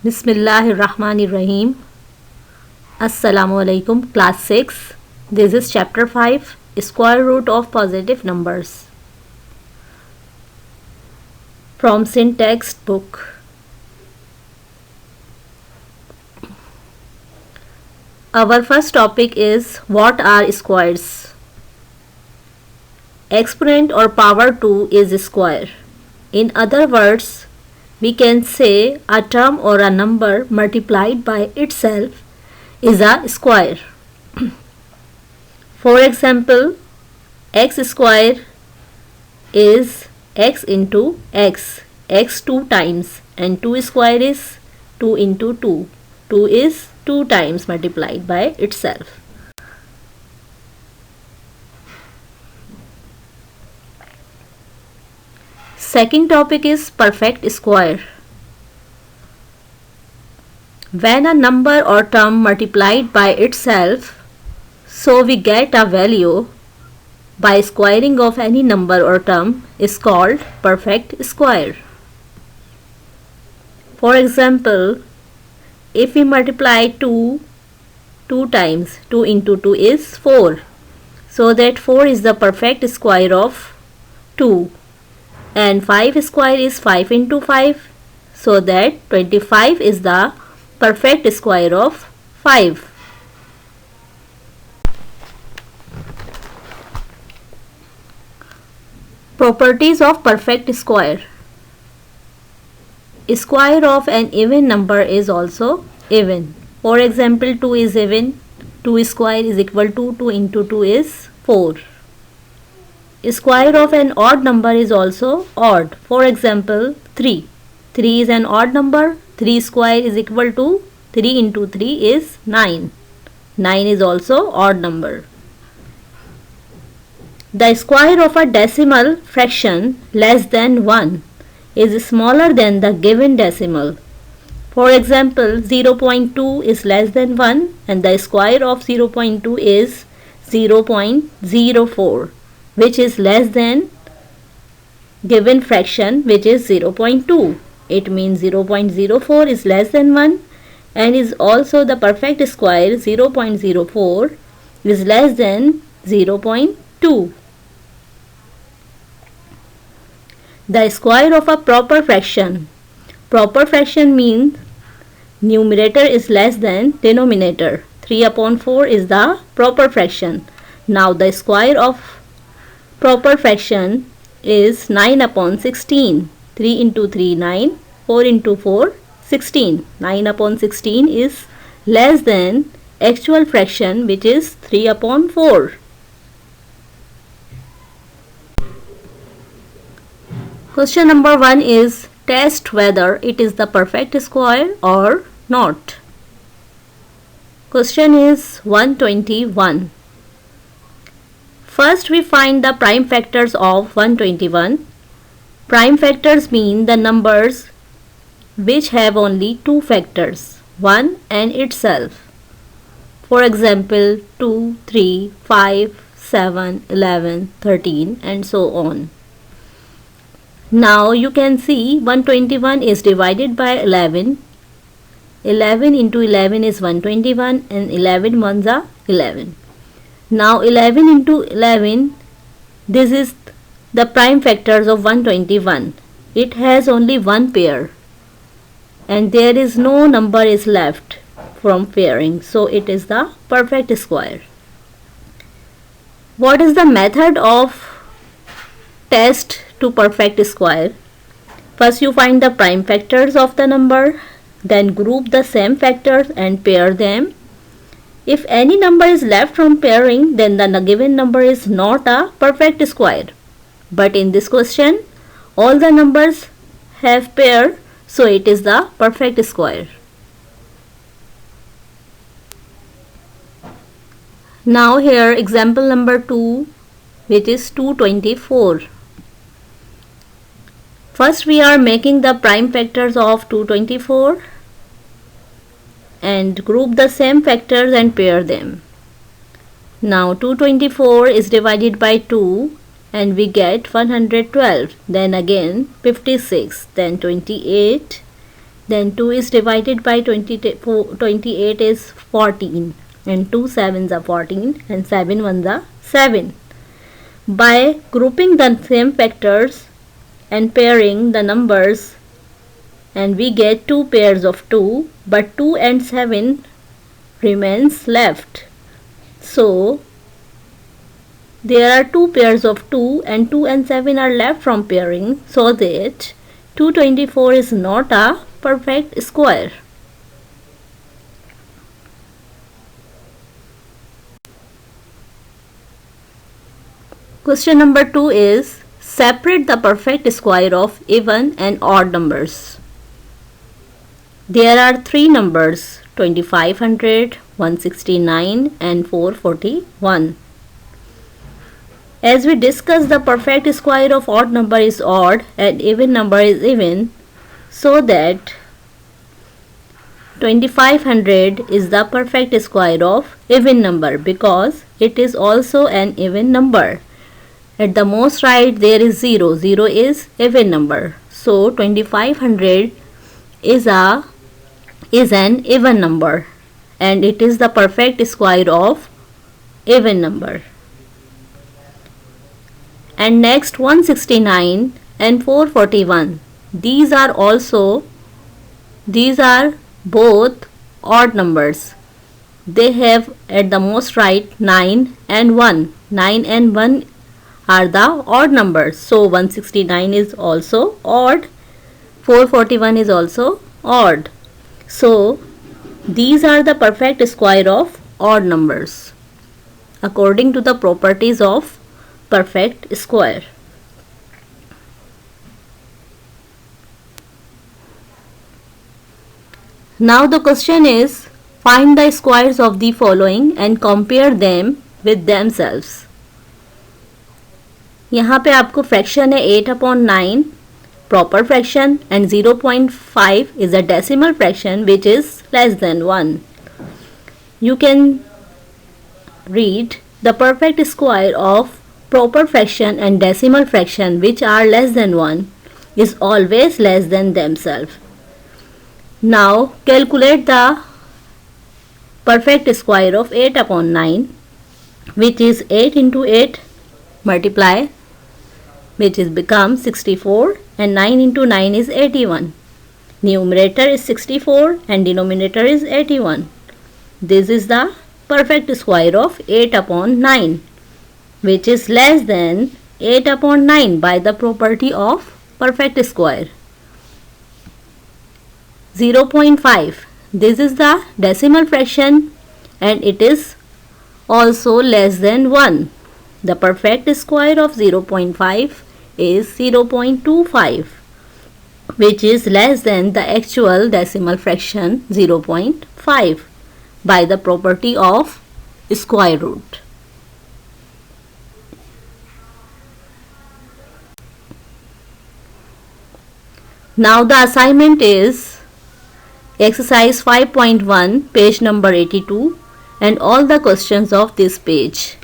Bismillahirrahmanirrahim. Assalamu alaikum. Class 6. This is chapter 5. Square root of positive numbers. From syntax book. Our first topic is what are squares? Exponent or power 2 is a square. In other words, we can say a term or a number multiplied by itself is a square. For example, x square is x into x 2 times, and 2 square is 2 into 2. 2 is 2 times multiplied by itself. Second topic is perfect square. When a number or term multiplied by itself, so we get a value by squaring of any number or term is called perfect square. For example, if we multiply 2 times, 2 into 2 is 4. So that 4 is the perfect square of 2. And 5 square is 5 into 5. So that 25 is the perfect square of 5. Properties of perfect square. Square of an even number is also even. For example, 2 is even. 2 square is equal to 2 into 2 is 4. Square of an odd number is also odd. For example, 3. 3 is an odd number. 3 square is equal to 3 into 3 is 9. 9 is also odd number. The square of a decimal fraction less than 1 is smaller than the given decimal. For example, 0.2 is less than 1 and the square of 0.2 is 0.04, which is less than given fraction, which is 0.2. It means 0.04 is less than 1 and is also the perfect square. 0.04 is less than 0.2. The square of a proper fraction. Proper fraction means numerator is less than denominator. 3 upon 4 is the proper fraction. Now the square of proper fraction is 9 upon 16. 3 into 3 9, 4 into 4 16. 9 upon 16 is less than actual fraction, which is 3 upon 4. Question number 1 is test whether it is the perfect square or not. Question is 121. First we find the prime factors of 121. Prime factors mean the numbers which have only two factors, 1 and itself. For example, 2, 3, 5, 7, 11, 13 and so on. Now you can see 121 is divided by 11. 11 into 11 is 121 and 11 ones are 11. Now 11 into 11, this is the prime factors of 121. It has only one pair and there is no number is left from pairing, so it is the perfect square. What is the method of test to perfect square? First you find the prime factors of the number, then group the same factors and pair them. If any number is left from pairing, then the given number is not a perfect square. But in this question, all the numbers have pair, so it is the perfect square. Now here example number 2, which is 224. First we are making the prime factors of 224 and group the same factors and pair them. Now 224 is divided by 2 and we get 112, then again 56, then 28, Then 2 is divided by 28 is 14, and 2 sevens are 14 and 7 ones are 7. By grouping the same factors and pairing the numbers, and we get 2 pairs of 2, but 2 and 7 remains left. So there are 2 pairs of 2 and 2 and 7 are left from pairing, so that 224 is not a perfect square. Question number 2 is separate the perfect square of even and odd numbers. There are 3 numbers 2500, 169 and 441. As we discussed, the perfect square of odd number is odd and even number is even, so that 2500 is the perfect square of even number because it is also an even number. At the most right there is 0. 0 is even number. So 2500 is an even number and it is the perfect square of even number. And next 169 and 441. These are both odd numbers. They have at the most right 9 and 1. 9 and 1 are the odd numbers. So 169 is also odd. 441 is also odd. So these are the perfect square of odd numbers according to the properties of perfect square. Now the question is find the squares of the following and compare them with themselves. यहाँ पे आपको fraction है 8/9 proper fraction and 0.5 is a decimal fraction which is less than 1. You can read the perfect square of proper fraction and decimal fraction which are less than 1 is always less than themselves. Now calculate the perfect square of 8/9 which is 8 into 8 multiply which is become 64 and 9 into 9 is 81. Numerator is 64 and denominator is 81. This is the perfect square of 8/9 which is less than 8/9 by the property of perfect square. 0.5. This is the decimal fraction and it is also less than 1. The perfect square of 0.5 is 0.25 which is less than the actual decimal fraction 0.5 by the property of square root. Now the assignment is exercise 5.1 page number 82 and all the questions of this page.